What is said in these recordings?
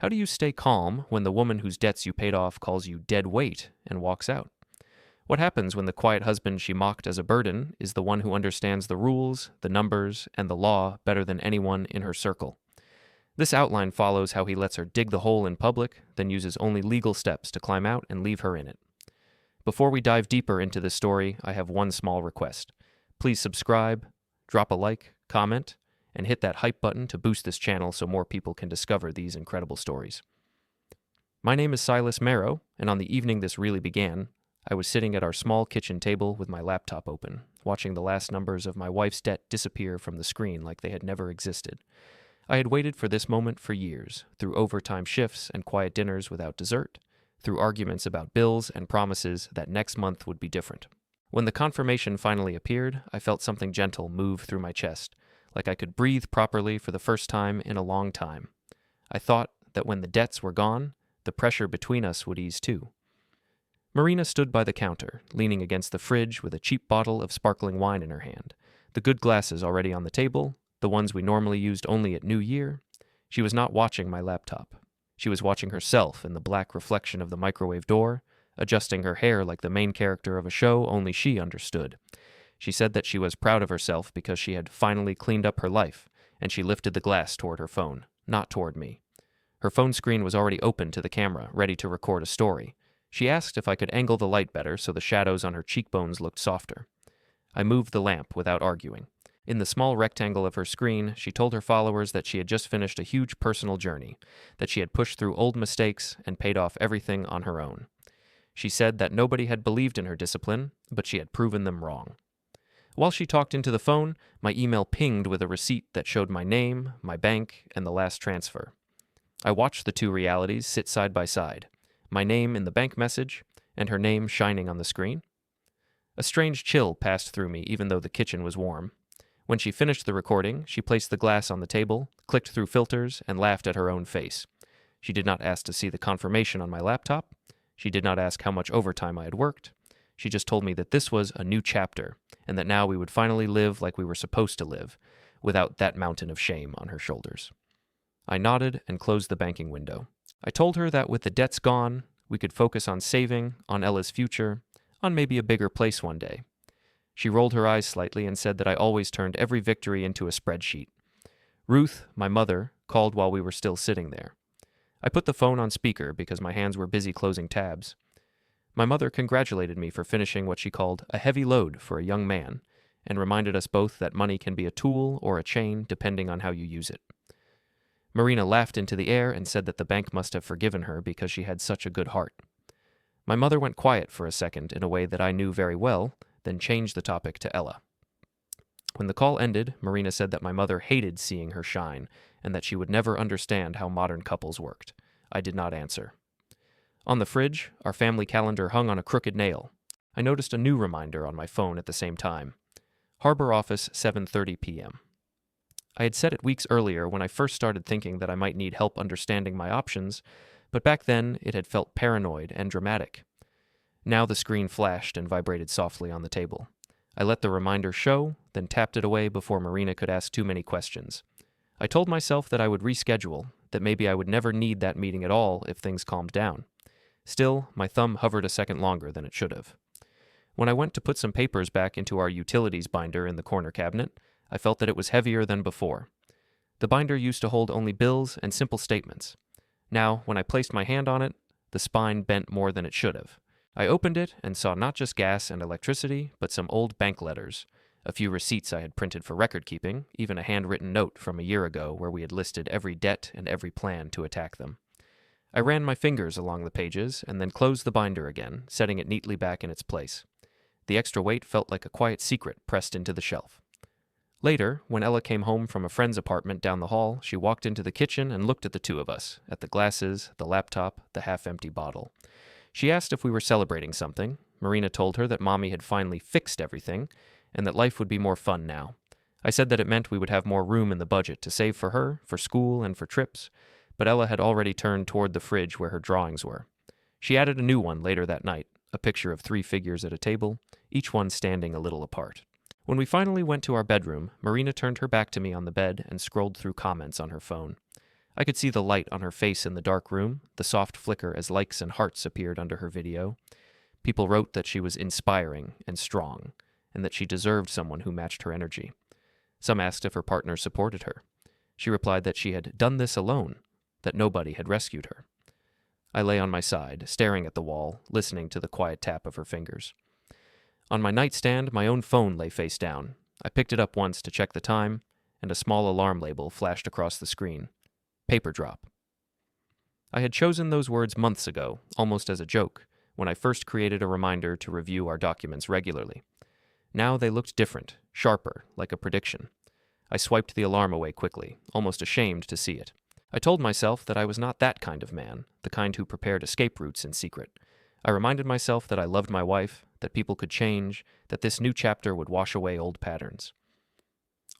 How do you stay calm when the woman whose debts you paid off calls you dead weight and walks out? What happens when the quiet husband she mocked as a burden is the one who understands the rules, the numbers, and the law better than anyone in her circle? This outline follows how he lets her dig the hole in public, then uses only legal steps to climb out and leave her in it. Before we dive deeper into this story, I have one small request. Please subscribe, drop a like, comment, and hit that hype button to boost this channel so more people can discover these incredible stories. My name is Silas Marrow, and on the evening this really began, I was sitting at our small kitchen table with my laptop open, watching the last numbers of my wife's debt disappear from the screen like they had never existed. I had waited for this moment for years, through overtime shifts and quiet dinners without dessert, through arguments about bills and promises that next month would be different. When the confirmation finally appeared, I felt something gentle move through my chest, like I could breathe properly for the first time in a long time. I thought that when the debts were gone, the pressure between us would ease too. Marina stood by the counter, leaning against the fridge with a cheap bottle of sparkling wine in her hand, the good glasses already on the table, the ones we normally used only at New Year. She was not watching my laptop. She was watching herself in the black reflection of the microwave door, adjusting her hair like the main character of a show only she understood. She said that she was proud of herself because she had finally cleaned up her life, and she lifted the glass toward her phone, not toward me. Her phone screen was already open to the camera, ready to record a story. She asked if I could angle the light better so the shadows on her cheekbones looked softer. I moved the lamp without arguing. In the small rectangle of her screen, she told her followers that she had just finished a huge personal journey, that she had pushed through old mistakes and paid off everything on her own. She said that nobody had believed in her discipline, but she had proven them wrong. While she talked into the phone, my email pinged with a receipt that showed my name, my bank, and the last transfer. I watched the two realities sit side by side, my name in the bank message and her name shining on the screen. A strange chill passed through me even though the kitchen was warm. When she finished the recording, she placed the glass on the table, clicked through filters, and laughed at her own face. She did not ask to see the confirmation on my laptop. She did not ask how much overtime I had worked. She just told me that this was a new chapter, and that now we would finally live like we were supposed to live, without that mountain of shame on her shoulders. I nodded and closed the banking window. I told her that with the debts gone, we could focus on saving, on Ella's future, on maybe a bigger place one day. She rolled her eyes slightly and said that I always turned every victory into a spreadsheet. Ruth, my mother, called while we were still sitting there. I put the phone on speaker because my hands were busy closing tabs. My mother congratulated me for finishing what she called a heavy load for a young man, and reminded us both that money can be a tool or a chain depending on how you use it. Marina laughed into the air and said that the bank must have forgiven her because she had such a good heart. My mother went quiet for a second in a way that I knew very well, then changed the topic to Ella. When the call ended, Marina said that my mother hated seeing her shine, and that she would never understand how modern couples worked. I did not answer. On the fridge, our family calendar hung on a crooked nail. I noticed a new reminder on my phone at the same time. Harbor Office, 7:30 p.m. I had set it weeks earlier when I first started thinking that I might need help understanding my options, but back then it had felt paranoid and dramatic. Now the screen flashed and vibrated softly on the table. I let the reminder show, then tapped it away before Marina could ask too many questions. I told myself that I would reschedule, that maybe I would never need that meeting at all if things calmed down. Still, my thumb hovered a second longer than it should have. When I went to put some papers back into our utilities binder in the corner cabinet, I felt that it was heavier than before. The binder used to hold only bills and simple statements. Now, when I placed my hand on it, the spine bent more than it should have. I opened it and saw not just gas and electricity, but some old bank letters, a few receipts I had printed for record keeping, even a handwritten note from a year ago where we had listed every debt and every plan to attack them. I ran my fingers along the pages and then closed the binder again, setting it neatly back in its place. The extra weight felt like a quiet secret pressed into the shelf. Later, when Ella came home from a friend's apartment down the hall, she walked into the kitchen and looked at the two of us, at the glasses, the laptop, the half-empty bottle. She asked if we were celebrating something. Marina told her that Mommy had finally fixed everything, and that life would be more fun now. I said that it meant we would have more room in the budget to save for her, for school, and for trips, but Ella had already turned toward the fridge where her drawings were. She added a new one later that night, a picture of 3 figures at a table, each one standing a little apart. When we finally went to our bedroom, Marina turned her back to me on the bed and scrolled through comments on her phone. I could see the light on her face in the dark room, the soft flicker as likes and hearts appeared under her video. People wrote that she was inspiring and strong, and that she deserved someone who matched her energy. Some asked if her partner supported her. She replied that she had done this alone, that nobody had rescued her. I lay on my side, staring at the wall, listening to the quiet tap of her fingers. On my nightstand, my own phone lay face down. I picked it up once to check the time, and a small alarm label flashed across the screen. Paper drop. I had chosen those words months ago, almost as a joke, when I first created a reminder to review our documents regularly. Now they looked different, sharper, like a prediction. I swiped the alarm away quickly, almost ashamed to see it. I told myself that I was not that kind of man, the kind who prepared escape routes in secret. I reminded myself that I loved my wife, that people could change, that this new chapter would wash away old patterns.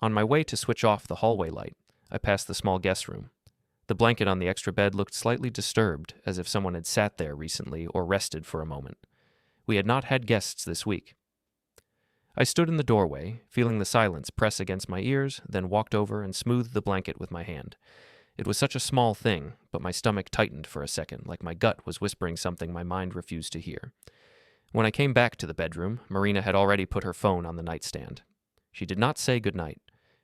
On my way to switch off the hallway light, I passed the small guest room. The blanket on the extra bed looked slightly disturbed, as if someone had sat there recently or rested for a moment. We had not had guests this week. I stood in the doorway, feeling the silence press against my ears, then walked over and smoothed the blanket with my hand. It was such a small thing, but my stomach tightened for a second, like my gut was whispering something my mind refused to hear. When I came back to the bedroom, Marina had already put her phone on the nightstand. She did not say goodnight.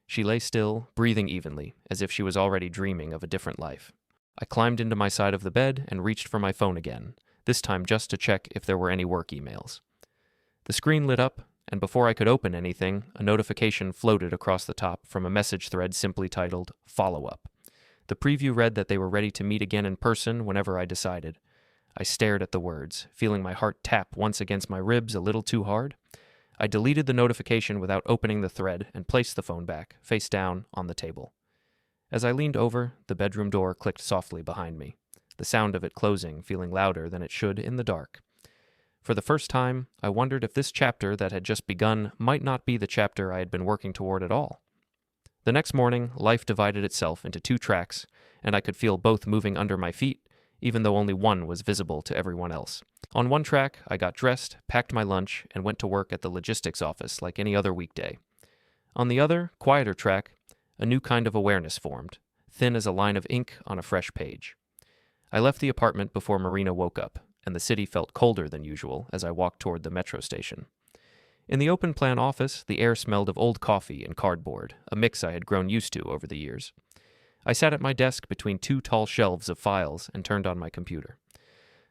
She lay still, breathing evenly, as if she was already dreaming of a different life. I climbed into my side of the bed and reached for my phone again, this time just to check if there were any work emails. The screen lit up, and before I could open anything, a notification floated across the top from a message thread simply titled, Follow Up. The preview read that they were ready to meet again in person whenever I decided. I stared at the words, feeling my heart tap once against my ribs a little too hard. I deleted the notification without opening the thread and placed the phone back, face down, on the table. As I leaned over, the bedroom door clicked softly behind me, the sound of it closing feeling louder than it should in the dark. For the first time, I wondered if this chapter that had just begun might not be the chapter I had been working toward at all. The next morning, life divided itself into two tracks, and I could feel both moving under my feet, even though only one was visible to everyone else. On one track, I got dressed, packed my lunch, and went to work at the logistics office like any other weekday. On the other, quieter track, a new kind of awareness formed, thin as a line of ink on a fresh page. I left the apartment before Marina woke up, and the city felt colder than usual as I walked toward the metro station. In the open-plan office, the air smelled of old coffee and cardboard, a mix I had grown used to over the years. I sat at my desk between two tall shelves of files and turned on my computer.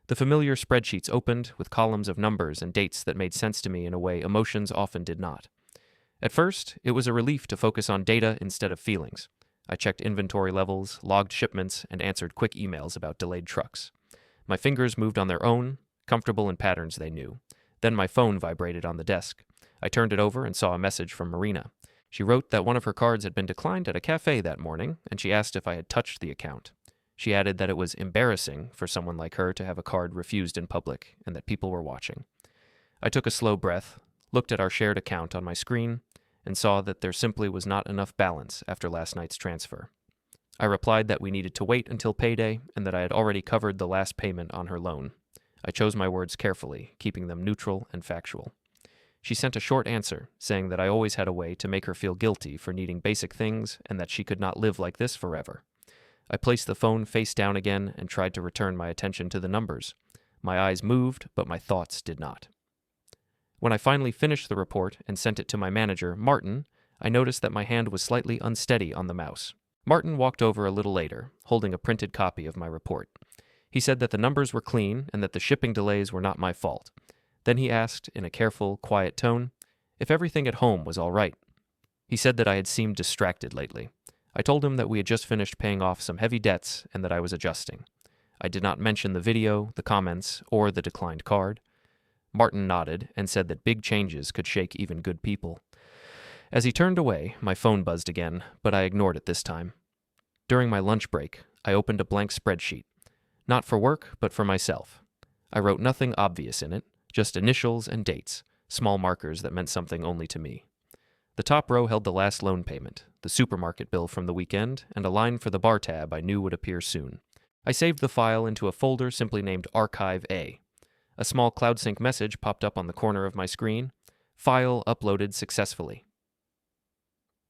The familiar spreadsheets opened with columns of numbers and dates that made sense to me in a way emotions often did not. At first, it was a relief to focus on data instead of feelings. I checked inventory levels, logged shipments, and answered quick emails about delayed trucks. My fingers moved on their own, comfortable in patterns they knew. Then my phone vibrated on the desk. I turned it over and saw a message from Marina. She wrote that one of her cards had been declined at a cafe that morning, and she asked if I had touched the account. She added that it was embarrassing for someone like her to have a card refused in public, and that people were watching. I took a slow breath, looked at our shared account on my screen, and saw that there simply was not enough balance after last night's transfer. I replied that we needed to wait until payday, and that I had already covered the last payment on her loan. I chose my words carefully, keeping them neutral and factual. She sent a short answer, saying that I always had a way to make her feel guilty for needing basic things, and that she could not live like this forever. I placed the phone face down again and tried to return my attention to the numbers. My eyes moved, but my thoughts did not. When I finally finished the report and sent it to my manager, Martin, I noticed that my hand was slightly unsteady on the mouse. Martin walked over a little later, holding a printed copy of my report. He said that the numbers were clean and that the shipping delays were not my fault. Then he asked, in a careful, quiet tone, if everything at home was all right. He said that I had seemed distracted lately. I told him that we had just finished paying off some heavy debts and that I was adjusting. I did not mention the video, the comments, or the declined card. Martin nodded and said that big changes could shake even good people. As he turned away, my phone buzzed again, but I ignored it this time. During my lunch break, I opened a blank spreadsheet. Not for work, but for myself. I wrote nothing obvious in it, just initials and dates, small markers that meant something only to me. The top row held the last loan payment, the supermarket bill from the weekend, and a line for the bar tab I knew would appear soon. I saved the file into a folder simply named Archive A. A small CloudSync message popped up on the corner of my screen. File uploaded successfully.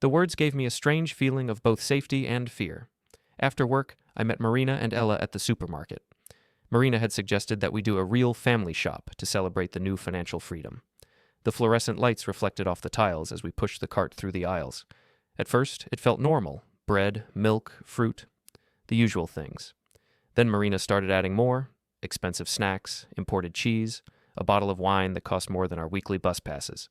The words gave me a strange feeling of both safety and fear. After work, I met Marina and Ella at the supermarket. Marina had suggested that we do a real family shop to celebrate the new financial freedom. The fluorescent lights reflected off the tiles as we pushed the cart through the aisles. At first, it felt normal: bread, milk, fruit, the usual things. Then Marina started adding more: expensive snacks, imported cheese, a bottle of wine that cost more than our weekly bus passes.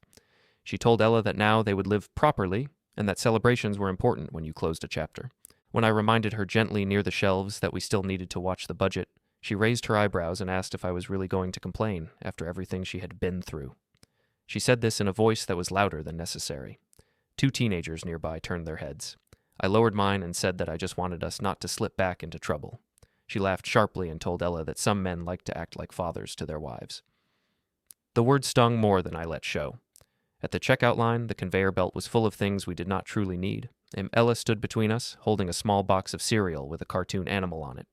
She told Ella that now they would live properly and that celebrations were important when you closed a chapter. When I reminded her gently near the shelves that we still needed to watch the budget, she raised her eyebrows and asked if I was really going to complain after everything she had been through. She said this in a voice that was louder than necessary. 2 teenagers nearby turned their heads. I lowered mine and said that I just wanted us not to slip back into trouble. She laughed sharply and told Ella that some men like to act like fathers to their wives. The word stung more than I let show. At the checkout line, the conveyor belt was full of things we did not truly need, and Ella stood between us, holding a small box of cereal with a cartoon animal on it.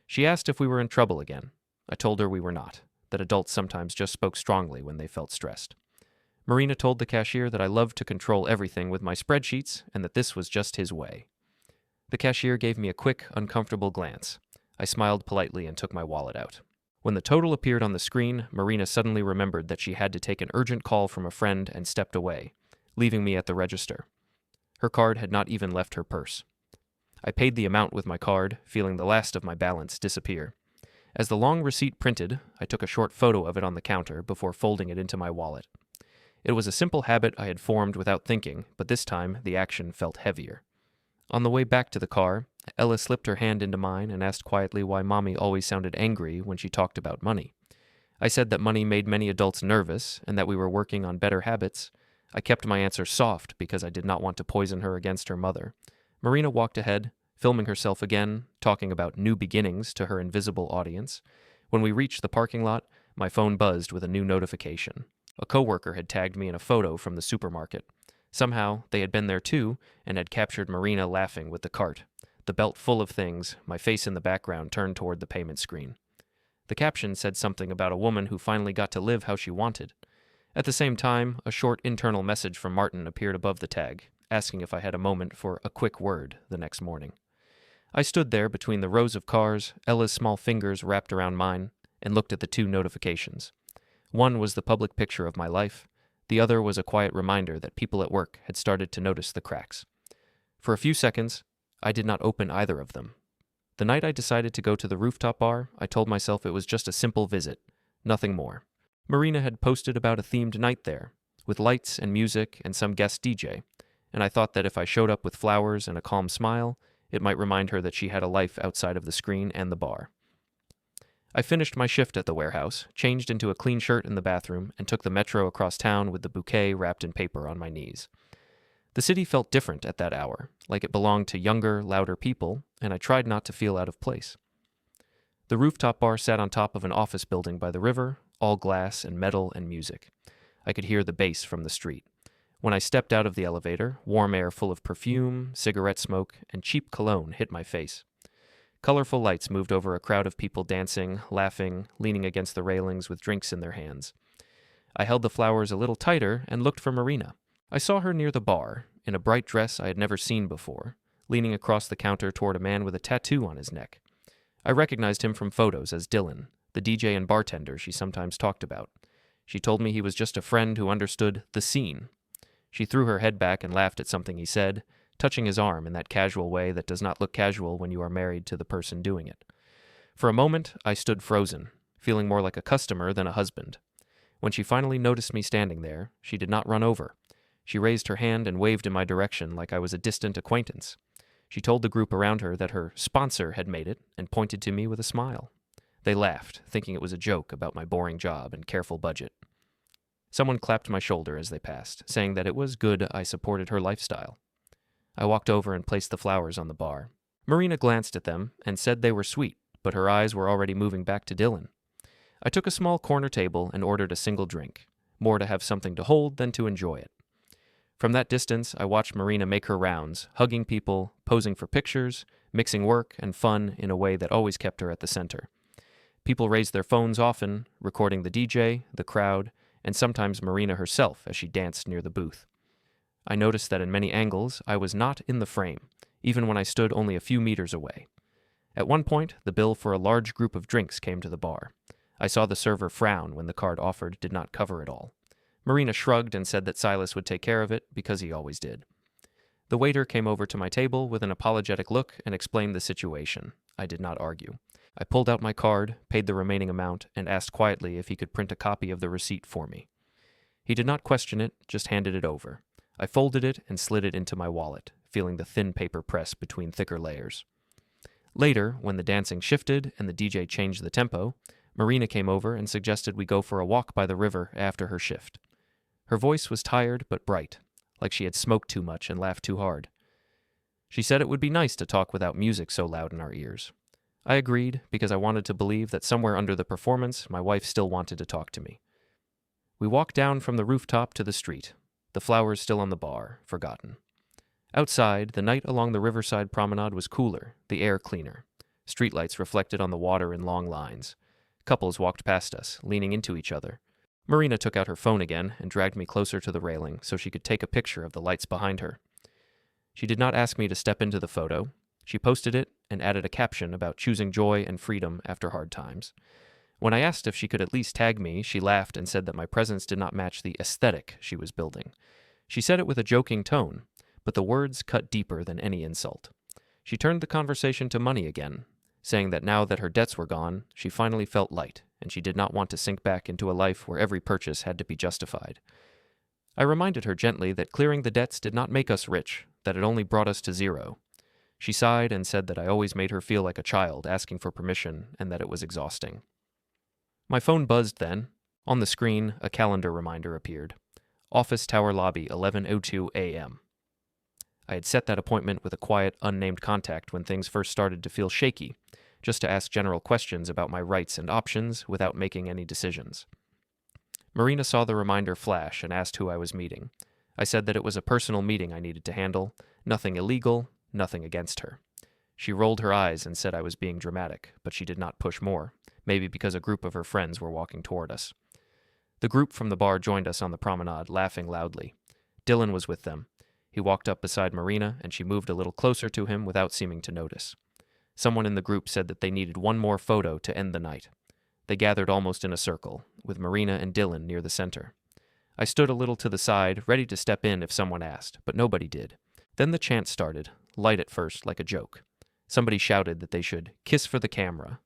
She asked if we were in trouble again. I told her we were not, that adults sometimes just spoke strongly when they felt stressed. Marina told the cashier that I loved to control everything with my spreadsheets and that this was just his way. The cashier gave me a quick, uncomfortable glance. I smiled politely and took my wallet out. When the total appeared on the screen, Marina suddenly remembered that she had to take an urgent call from a friend and stepped away, leaving me at the register. Her card had not even left her purse. I paid the amount with my card, feeling the last of my balance disappear. As the long receipt printed, I took a short photo of it on the counter before folding it into my wallet. It was a simple habit I had formed without thinking, but this time the action felt heavier. On the way back to the car, Ella slipped her hand into mine and asked quietly why Mommy always sounded angry when she talked about money. I said that money made many adults nervous and that we were working on better habits. I kept my answer soft because I did not want to poison her against her mother. Marina walked ahead, filming herself again, talking about new beginnings to her invisible audience. When we reached the parking lot, my phone buzzed with a new notification. A coworker had tagged me in a photo from the supermarket. Somehow, they had been there too and had captured Marina laughing with the cart, the belt full of things, my face in the background turned toward the payment screen. The caption said something about a woman who finally got to live how she wanted. At the same time, a short internal message from Martin appeared above the tag, asking if I had a moment for a quick word the next morning. I stood there between the rows of cars, Ella's small fingers wrapped around mine, and looked at the 2 notifications. One was the public picture of my life. The other was a quiet reminder that people at work had started to notice the cracks. For a few seconds, I did not open either of them. The night I decided to go to the rooftop bar, I told myself it was just a simple visit, nothing more. Marina had posted about a themed night there, with lights and music and some guest DJ, and I thought that if I showed up with flowers and a calm smile, it might remind her that she had a life outside of the screen and the bar. I finished my shift at the warehouse, changed into a clean shirt in the bathroom, and took the metro across town with the bouquet wrapped in paper on my knees. The city felt different at that hour, like it belonged to younger, louder people, and I tried not to feel out of place. The rooftop bar sat on top of an office building by the river, all glass and metal and music. I could hear the bass from the street. When I stepped out of the elevator, warm air full of perfume, cigarette smoke, and cheap cologne hit my face. Colorful lights moved over a crowd of people dancing, laughing, leaning against the railings with drinks in their hands. I held the flowers a little tighter and looked for Marina. I saw her near the bar, in a bright dress I had never seen before, leaning across the counter toward a man with a tattoo on his neck. I recognized him from photos as Dylan, the DJ and bartender she sometimes talked about. She told me he was just a friend who understood the scene. She threw her head back and laughed at something he said, touching his arm in that casual way that does not look casual when you are married to the person doing it. For a moment, I stood frozen, feeling more like a customer than a husband. When she finally noticed me standing there, she did not run over. She raised her hand and waved in my direction like I was a distant acquaintance. She told the group around her that her sponsor had made it and pointed to me with a smile. They laughed, thinking it was a joke about my boring job and careful budget. Someone clapped my shoulder as they passed, saying that it was good I supported her lifestyle. I walked over and placed the flowers on the bar. Marina glanced at them and said they were sweet, but her eyes were already moving back to Dylan. I took a small corner table and ordered a single drink, more to have something to hold than to enjoy it. From that distance, I watched Marina make her rounds, hugging people, posing for pictures, mixing work and fun in a way that always kept her at the center. People raised their phones often, recording the DJ, the crowd, and sometimes Marina herself as she danced near the booth. I noticed that in many angles, I was not in the frame, even when I stood only a few meters away. At one point, the bill for a large group of drinks came to the bar. I saw the server frown when the card offered did not cover it all. Marina shrugged and said that Silas would take care of it because he always did. The waiter came over to my table with an apologetic look and explained the situation. I did not argue. I pulled out my card, paid the remaining amount, and asked quietly if he could print a copy of the receipt for me. He did not question it, just handed it over. I folded it and slid it into my wallet, feeling the thin paper press between thicker layers. Later, when the dancing shifted and the DJ changed the tempo, Marina came over and suggested we go for a walk by the river after her shift. Her voice was tired but bright, like she had smoked too much and laughed too hard. She said it would be nice to talk without music so loud in our ears. I agreed because I wanted to believe that somewhere under the performance, my wife still wanted to talk to me. We walked down from the rooftop to the street, the flowers still on the bar, forgotten. Outside, the night along the riverside promenade was cooler, the air cleaner. Streetlights reflected on the water in long lines. Couples walked past us, leaning into each other. Marina took out her phone again and dragged me closer to the railing so she could take a picture of the lights behind her. She did not ask me to step into the photo. She posted it and added a caption about choosing joy and freedom after hard times. When I asked if she could at least tag me, she laughed and said that my presence did not match the aesthetic she was building. She said it with a joking tone, but the words cut deeper than any insult. She turned the conversation to money again, saying that now that her debts were gone, she finally felt light, and she did not want to sink back into a life where every purchase had to be justified. I reminded her gently that clearing the debts did not make us rich, that it only brought us to zero. She sighed and said that I always made her feel like a child asking for permission and that it was exhausting. My phone buzzed then. On the screen, a calendar reminder appeared. Office Tower Lobby, 11:02 a.m. I had set that appointment with a quiet, unnamed contact when things first started to feel shaky, just to ask general questions about my rights and options without making any decisions. Marina saw the reminder flash and asked who I was meeting. I said that it was a personal meeting I needed to handle, nothing illegal, nothing against her. She rolled her eyes and said I was being dramatic, but she did not push more, maybe because a group of her friends were walking toward us. The group from the bar joined us on the promenade, laughing loudly. Dylan was with them. He walked up beside Marina, and she moved a little closer to him without seeming to notice. Someone in the group said that they needed one more photo to end the night. They gathered almost in a circle, with Marina and Dylan near the center. I stood a little to the side, ready to step in if someone asked, but nobody did. Then the chant started, light at first, like a joke. Somebody shouted that they should kiss for the camera.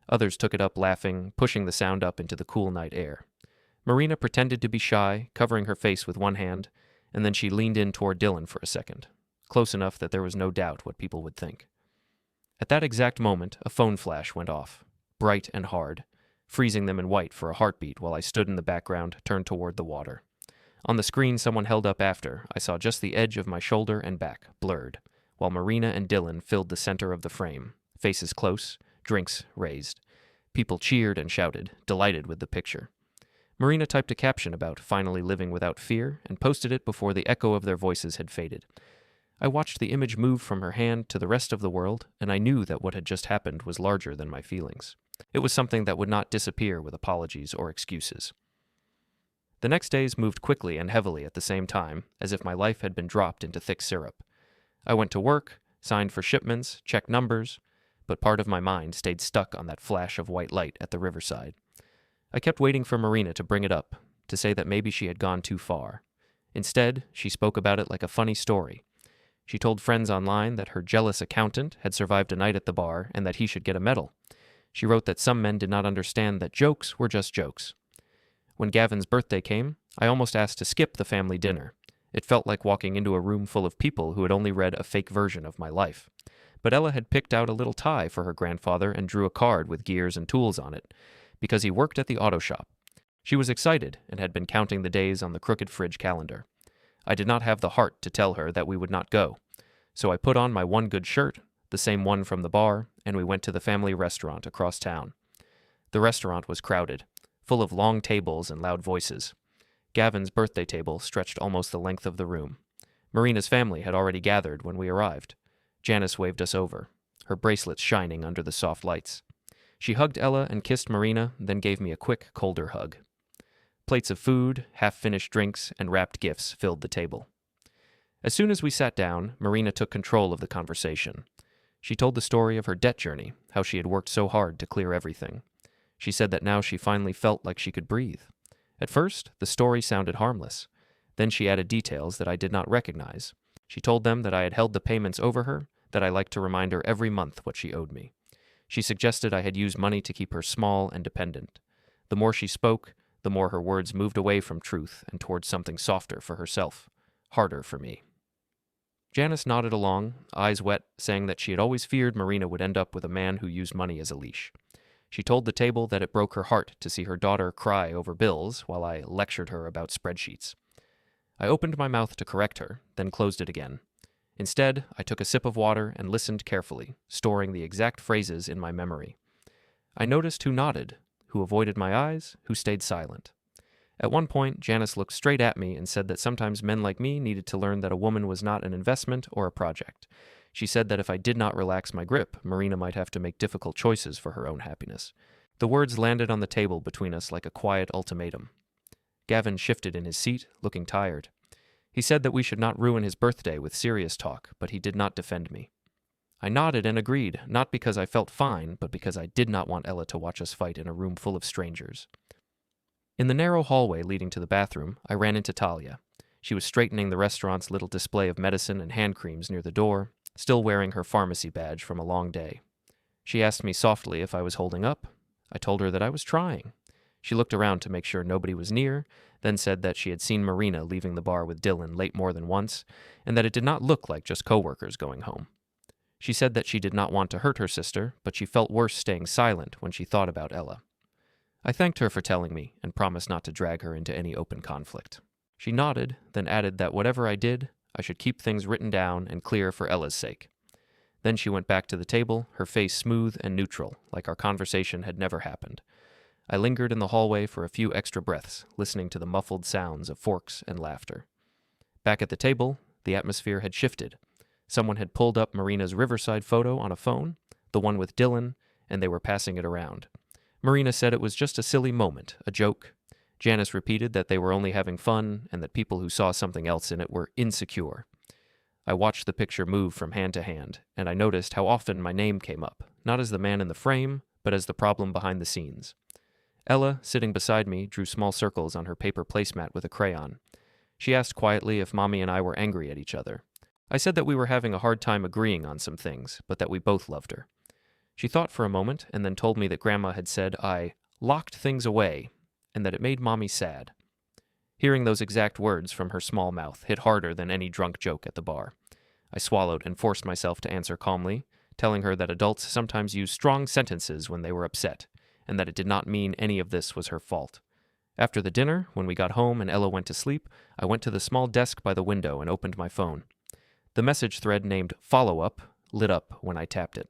Others took it up laughing, pushing the sound up into the cool night air. Marina pretended to be shy, covering her face with one hand, and then she leaned in toward Dylan for a second, close enough that there was no doubt what people would think. At that exact moment, a phone flash went off, bright and hard, freezing them in white for a heartbeat while I stood in the background, turned toward the water. On the screen someone held up after, I saw just the edge of my shoulder and back, blurred, while Marina and Dylan filled the center of the frame, faces close, drinks raised. People cheered and shouted, delighted with the picture. Marina typed a caption about finally living without fear and posted it before the echo of their voices had faded. I watched the image move from her hand to the rest of the world, and I knew that what had just happened was larger than my feelings. It was something that would not disappear with apologies or excuses. The next days moved quickly and heavily at the same time, as if my life had been dropped into thick syrup. I went to work, signed for shipments, checked numbers, but part of my mind stayed stuck on that flash of white light at the riverside. I kept waiting for Marina to bring it up, to say that maybe she had gone too far. Instead, she spoke about it like a funny story. She told friends online that her jealous accountant had survived a night at the bar and that he should get a medal. She wrote that some men did not understand that jokes were just jokes. When Gavin's birthday came, I almost asked to skip the family dinner. It felt like walking into a room full of people who had only read a fake version of my life. But Ella had picked out a little tie for her grandfather and drew a card with gears and tools on it, because he worked at the auto shop. She was excited and had been counting the days on the crooked fridge calendar. I did not have the heart to tell her that we would not go, so I put on my one good shirt, the same one from the bar, and we went to the family restaurant across town. The restaurant was crowded, full of long tables and loud voices. Gavin's birthday table stretched almost the length of the room. Marina's family had already gathered when we arrived. Janice waved us over, her bracelets shining under the soft lights. She hugged Ella and kissed Marina, then gave me a quick, colder hug. Plates of food, half-finished drinks, and wrapped gifts filled the table. As soon as we sat down, Marina took control of the conversation. She told the story of her debt journey, how she had worked so hard to clear everything. She said that now she finally felt like she could breathe. At first, the story sounded harmless. Then she added details that I did not recognize. She told them that I had held the payments over her, that I liked to remind her every month what she owed me. She suggested I had used money to keep her small and dependent. The more she spoke, the more her words moved away from truth and towards something softer for herself, harder for me. Janice nodded along, eyes wet, saying that she had always feared Marina would end up with a man who used money as a leash. She told the table that it broke her heart to see her daughter cry over bills while I lectured her about spreadsheets. I opened my mouth to correct her, then closed it again. Instead, I took a sip of water and listened carefully, storing the exact phrases in my memory. I noticed who nodded, who avoided my eyes, who stayed silent. At one point, Janice looked straight at me and said that sometimes men like me needed to learn that a woman was not an investment or a project. She said that if I did not relax my grip, Marina might have to make difficult choices for her own happiness. The words landed on the table between us like a quiet ultimatum. Gavin shifted in his seat, looking tired. He said that we should not ruin his birthday with serious talk, but he did not defend me. I nodded and agreed, not because I felt fine, but because I did not want Ella to watch us fight in a room full of strangers. In the narrow hallway leading to the bathroom, I ran into Talia. She was straightening the restaurant's little display of medicine and hand creams near the door, still wearing her pharmacy badge from a long day. She asked me softly if I was holding up. I told her that I was trying. She looked around to make sure nobody was near, then said that she had seen Marina leaving the bar with Dylan late more than once, and that it did not look like just coworkers going home. She said that she did not want to hurt her sister, but she felt worse staying silent when she thought about Ella. I thanked her for telling me and promised not to drag her into any open conflict. She nodded, then added that whatever I did, I should keep things written down and clear for Ella's sake. Then she went back to the table, her face smooth and neutral, like our conversation had never happened. I lingered in the hallway for a few extra breaths, listening to the muffled sounds of forks and laughter. Back at the table, the atmosphere had shifted. Someone had pulled up Marina's Riverside photo on a phone, the one with Dylan, and they were passing it around. Marina said it was just a silly moment, a joke. Janice repeated that they were only having fun and that people who saw something else in it were insecure. I watched the picture move from hand to hand, and I noticed how often my name came up, not as the man in the frame, but as the problem behind the scenes. Ella, sitting beside me, drew small circles on her paper placemat with a crayon. She asked quietly if Mommy and I were angry at each other. I said that we were having a hard time agreeing on some things, but that we both loved her. She thought for a moment and then told me that Grandma had said I locked things away and that it made Mommy sad. Hearing those exact words from her small mouth hit harder than any drunk joke at the bar. I swallowed and forced myself to answer calmly, telling her that adults sometimes use strong sentences when they were upset, and that it did not mean any of this was her fault. After the dinner, when we got home and Ella went to sleep, I went to the small desk by the window and opened my phone. The message thread named Follow Up lit up when I tapped it.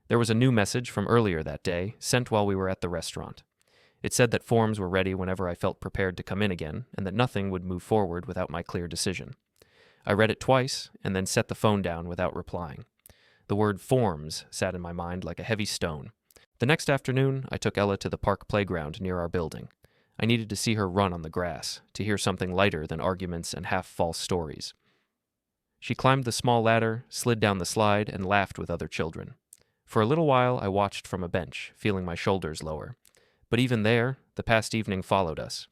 There was a new message from earlier that day, sent while we were at the restaurant. It said that forms were ready whenever I felt prepared to come in again, and that nothing would move forward without my clear decision. I read it twice, and then set the phone down without replying. The word forms sat in my mind like a heavy stone. The next afternoon, I took Ella to the park playground near our building. I needed to see her run on the grass, to hear something lighter than arguments and half-false stories. She climbed the small ladder, slid down the slide, and laughed with other children. For a little while, I watched from a bench, feeling my shoulders lower. But even there, the past evening followed us.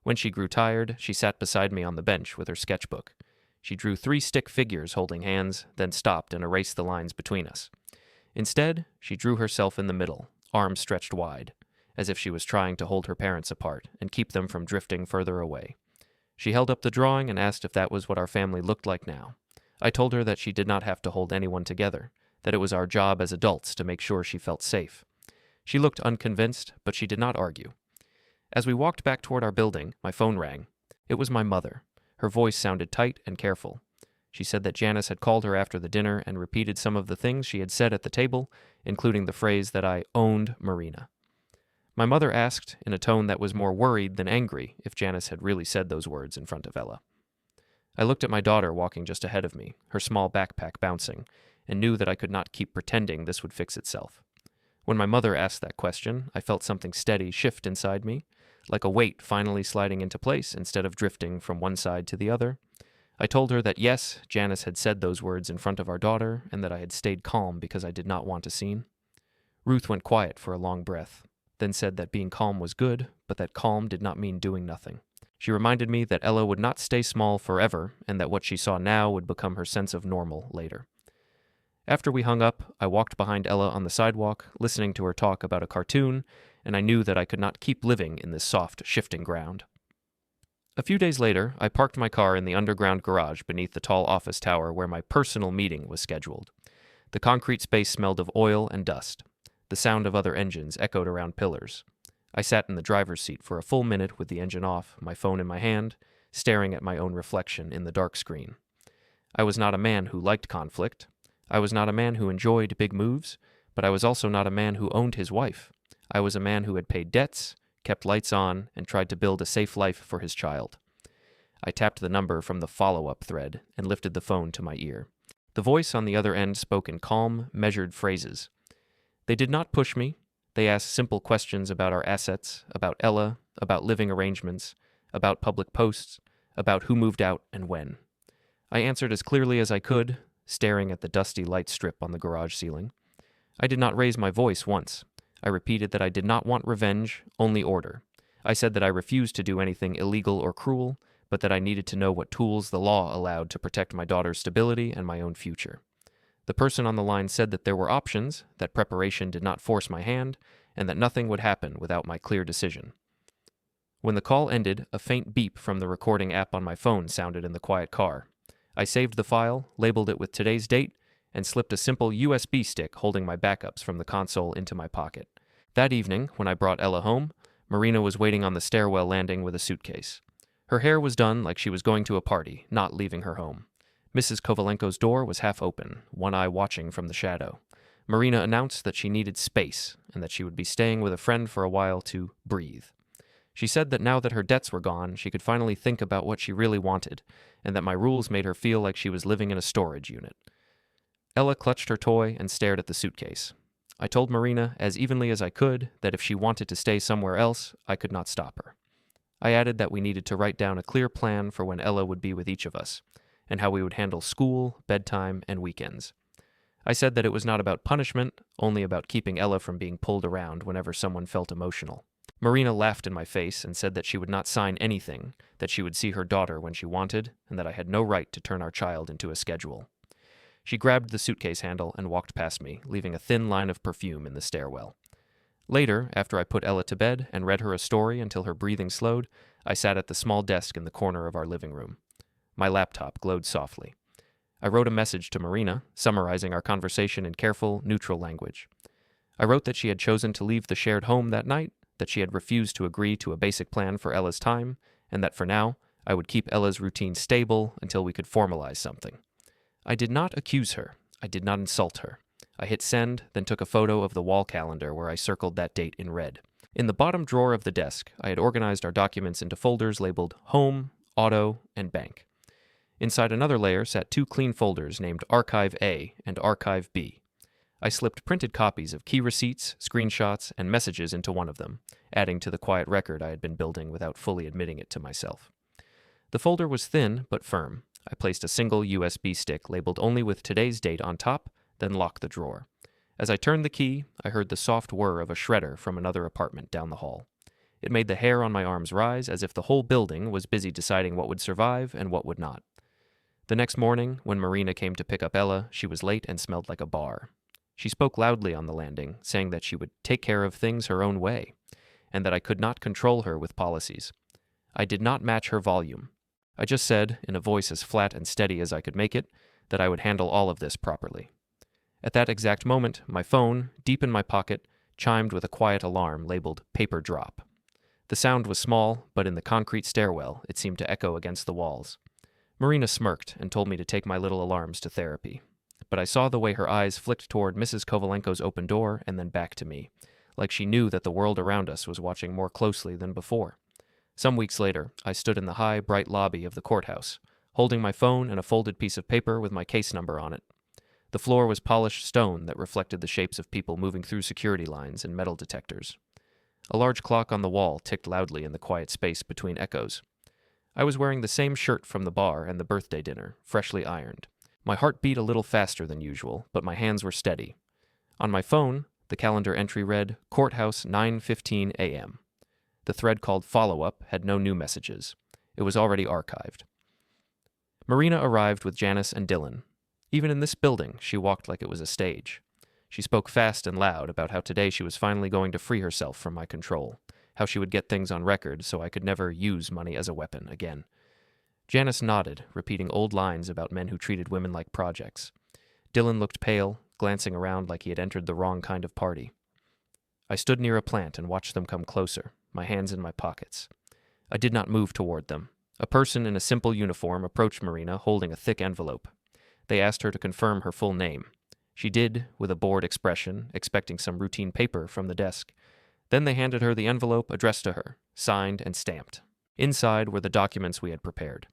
When she grew tired, she sat beside me on the bench with her sketchbook. She drew 3 stick figures holding hands, then stopped and erased the lines between us. Instead, she drew herself in the middle, arms stretched wide, as if she was trying to hold her parents apart and keep them from drifting further away. She held up the drawing and asked if that was what our family looked like now. I told her that she did not have to hold anyone together, that it was our job as adults to make sure she felt safe. She looked unconvinced, but she did not argue. As we walked back toward our building, my phone rang. It was my mother. Her voice sounded tight and careful. She said that Janice had called her after the dinner and repeated some of the things she had said at the table, including the phrase that I owned Marina. My mother asked, in a tone that was more worried than angry, if Janice had really said those words in front of Ella. I looked at my daughter walking just ahead of me, her small backpack bouncing, and knew that I could not keep pretending this would fix itself. When my mother asked that question, I felt something steady shift inside me, like a weight finally sliding into place instead of drifting from one side to the other. I told her that yes, Janice had said those words in front of our daughter, and that I had stayed calm because I did not want a scene. Ruth went quiet for a long breath, then said that being calm was good, but that calm did not mean doing nothing. She reminded me that Ella would not stay small forever, and that what she saw now would become her sense of normal later. After we hung up, I walked behind Ella on the sidewalk, listening to her talk about a cartoon, and I knew that I could not keep living in this soft, shifting ground. A few days later, I parked my car in the underground garage beneath the tall office tower where my personal meeting was scheduled. The concrete space smelled of oil and dust. The sound of other engines echoed around pillars. I sat in the driver's seat for a full minute with the engine off, my phone in my hand, staring at my own reflection in the dark screen. I was not a man who liked conflict. I was not a man who enjoyed big moves, but I was also not a man who owned his wife. I was a man who had paid debts, kept lights on, and tried to build a safe life for his child. I tapped the number from the follow-up thread and lifted the phone to my ear. The voice on the other end spoke in calm, measured phrases. They did not push me. They asked simple questions about our assets, about Ella, about living arrangements, about public posts, about who moved out and when. I answered as clearly as I could, staring at the dusty light strip on the garage ceiling. I did not raise my voice once. I repeated that I did not want revenge, only order. I said that I refused to do anything illegal or cruel, but that I needed to know what tools the law allowed to protect my daughter's stability and my own future. The person on the line said that there were options, that preparation did not force my hand, and that nothing would happen without my clear decision. When the call ended, a faint beep from the recording app on my phone sounded in the quiet car. I saved the file, labeled it with today's date, and slipped a simple USB stick holding my backups from the console into my pocket. That evening, when I brought Ella home, Marina was waiting on the stairwell landing with a suitcase. Her hair was done like she was going to a party, not leaving her home. Mrs. Kovalenko's door was half open, one eye watching from the shadow. Marina announced that she needed space, and that she would be staying with a friend for a while to breathe. She said that now that her debts were gone, she could finally think about what she really wanted, and that my rules made her feel like she was living in a storage unit. Ella clutched her toy and stared at the suitcase. I told Marina, as evenly as I could, that if she wanted to stay somewhere else, I could not stop her. I added that we needed to write down a clear plan for when Ella would be with each of us, and how we would handle school, bedtime, and weekends. I said that it was not about punishment, only about keeping Ella from being pulled around whenever someone felt emotional. Marina laughed in my face and said that she would not sign anything, that she would see her daughter when she wanted, and that I had no right to turn our child into a schedule. She grabbed the suitcase handle and walked past me, leaving a thin line of perfume in the stairwell. Later, after I put Ella to bed and read her a story until her breathing slowed, I sat at the small desk in the corner of our living room. My laptop glowed softly. I wrote a message to Marina, summarizing our conversation in careful, neutral language. I wrote that she had chosen to leave the shared home that night, that she had refused to agree to a basic plan for Ella's time, and that for now, I would keep Ella's routine stable until we could formalize something. I did not accuse her. I did not insult her. I hit send, then took a photo of the wall calendar where I circled that date in red. In the bottom drawer of the desk, I had organized our documents into folders labeled Home, Auto, and Bank. Inside another layer sat two clean folders named Archive A and Archive B. I slipped printed copies of key receipts, screenshots, and messages into one of them, adding to the quiet record I had been building without fully admitting it to myself. The folder was thin but firm. I placed a single USB stick labeled only with today's date on top, then locked the drawer. As I turned the key, I heard the soft whir of a shredder from another apartment down the hall. It made the hair on my arms rise as if the whole building was busy deciding what would survive and what would not. The next morning, when Marina came to pick up Ella, she was late and smelled like a bar. She spoke loudly on the landing, saying that she would take care of things her own way, and that I could not control her with policies. I did not match her volume. I just said, in a voice as flat and steady as I could make it, that I would handle all of this properly. At that exact moment, my phone, deep in my pocket, chimed with a quiet alarm labeled Paper Drop. The sound was small, but in the concrete stairwell, it seemed to echo against the walls. Marina smirked and told me to take my little alarms to therapy. But I saw the way her eyes flicked toward Mrs. Kovalenko's open door and then back to me, like she knew that the world around us was watching more closely than before. Some weeks later, I stood in the high, bright lobby of the courthouse, holding my phone and a folded piece of paper with my case number on it. The floor was polished stone that reflected the shapes of people moving through security lines and metal detectors. A large clock on the wall ticked loudly in the quiet space between echoes. I was wearing the same shirt from the bar and the birthday dinner, freshly ironed. My heart beat a little faster than usual, but my hands were steady. On my phone, the calendar entry read, Courthouse 9:15 a.m. The thread called Follow-Up had no new messages. It was already archived. Marina arrived with Janice and Dylan. Even in this building, she walked like it was a stage. She spoke fast and loud about how today she was finally going to free herself from my control, how she would get things on record so I could never use money as a weapon again. Janice nodded, repeating old lines about men who treated women like projects. Dylan looked pale, glancing around like he had entered the wrong kind of party. I stood near a plant and watched them come closer, my hands in my pockets. I did not move toward them. A person in a simple uniform approached Marina, holding a thick envelope. They asked her to confirm her full name. She did, with a bored expression, expecting some routine paper from the desk. Then they handed her the envelope addressed to her, signed and stamped. Inside were the documents we had prepared: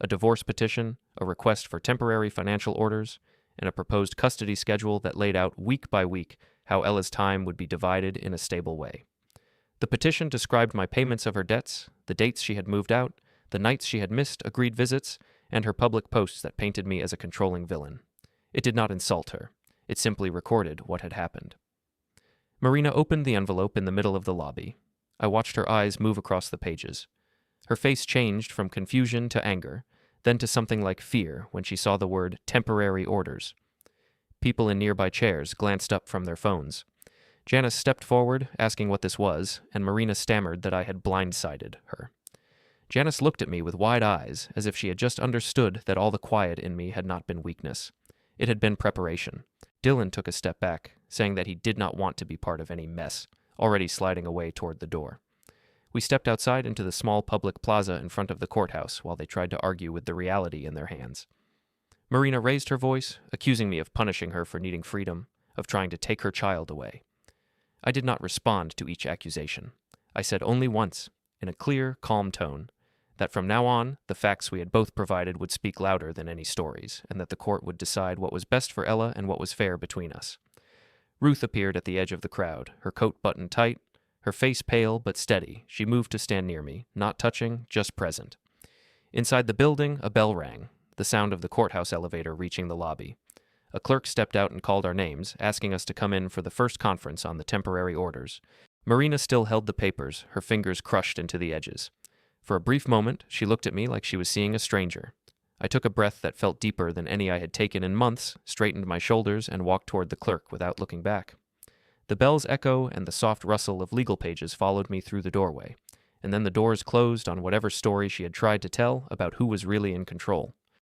a divorce petition, a request for temporary financial orders, and a proposed custody schedule that laid out week by week how Ella's time would be divided in a stable way. The petition described my payments of her debts, the dates she had moved out, the nights she had missed agreed visits, and her public posts that painted me as a controlling villain. It did not insult her. It simply recorded what had happened. Marina opened the envelope in the middle of the lobby. I watched her eyes move across the pages. Her face changed from confusion to anger, then to something like fear when she saw the word temporary orders. People in nearby chairs glanced up from their phones. Janice stepped forward, asking what this was, and Marina stammered that I had blindsided her. Janice looked at me with wide eyes, as if she had just understood that all the quiet in me had not been weakness. It had been preparation. Dylan took a step back, saying that he did not want to be part of any mess, already sliding away toward the door. We stepped outside into the small public plaza in front of the courthouse while they tried to argue with the reality in their hands. Marina raised her voice, accusing me of punishing her for needing freedom, of trying to take her child away. I did not respond to each accusation. I said only once, in a clear, calm tone, that from now on, the facts we had both provided would speak louder than any stories, and that the court would decide what was best for Ella and what was fair between us. Ruth appeared at the edge of the crowd, her coat buttoned tight, her face pale but steady. She moved to stand near me, not touching, just present. Inside the building, a bell rang, the sound of the courthouse elevator reaching the lobby. A clerk stepped out and called our names, asking us to come in for the first conference on the temporary orders. Marina still held the papers, her fingers crushed into the edges. For a brief moment, she looked at me like she was seeing a stranger. I took a breath that felt deeper than any I had taken in months, straightened my shoulders, and walked toward the clerk without looking back. The bell's echo and the soft rustle of legal pages followed me through the doorway, and then the doors closed on whatever story she had tried to tell about who was really in control.